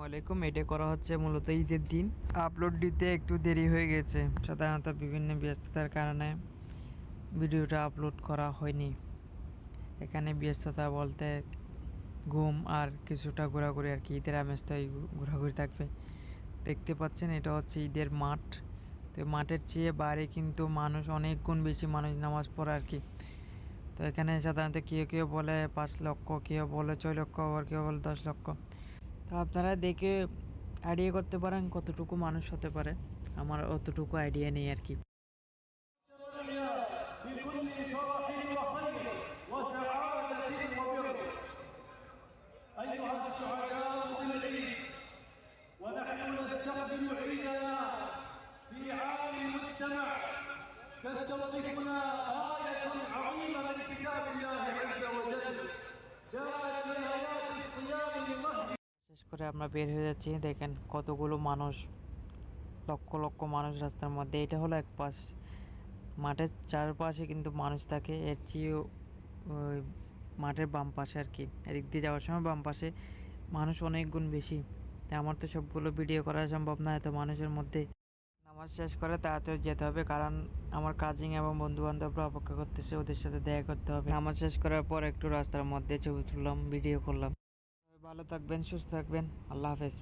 আলাইকুম। এটা করা হচ্ছে মূলত ঈদের দিন। আপলোড দিতে একটু দেরি হয়ে গেছে, সাধারণত বিভিন্ন ব্যস্ততার কারণে ভিডিওটা আপলোড করা হয়নি। এখানে ব্যস্ততা বলতে ঘুম আর কিছুটা ঘোরাঘুরি আর কি। ঈদের আমেজ তো এই ঘোরাঘুরি থাকবে। দেখতে পাচ্ছেন এটা হচ্ছে ঈদের মাঠ। তো মাঠের চেয়ে বাইরে কিন্তু মানুষ অনেক গুণ বেশি মানুষ নামাজ পড়ে আর কি। তো এখানে সাধারণত কেউ কেউ বলে 5 লক্ষ, কেউ বলে 6 লক্ষ, আবার কেউ বলে 10 লক্ষ। তো আপনারা দেখে আইডিয়া করতে পারেন কতটুকু মানুষ হতে পারে। আমার অতটুকু আইডিয়া নেই আর কি। أيها السعداء بالعيد ونحن نستقبل عيدنا في عام المجتمع تستوقفنا آية عظيمة من كتاب الله عز وجل جاءت من آيات الصيام لمهد শেষ করে আমরা বের হয়ে যাচ্ছি। দেখেন কতগুলো মানুষ, লক্ষ লক্ষ মানুষ রাস্তার মধ্যে। এটা হলো এক পাশ, মাঠের চারপাশে কিন্তু মানুষ থাকে। এর চেয়েও ওই মাঠের বাম পাশে আর কি, এদিক দিয়ে যাওয়ার সময় বাম পাশে মানুষ অনেক গুণ বেশি। তাই আমার তো সবগুলো ভিডিও করা সম্ভব না এত মানুষের মধ্যে। নামাজ শেষ করে তাড়াতাড়ি যেতে হবে, কারণ আমার কাজিন এবং বন্ধু বান্ধবরা অপেক্ষা করতেছে, ওদের সাথে দেখা করতে হবে। নামাজ শেষ করার পর একটু রাস্তার মধ্যে ছবি তুললাম, ভিডিও করলাম। ভালো থাকবেন, সুস্থ থাকবেন, আল্লাহ হাফেজ।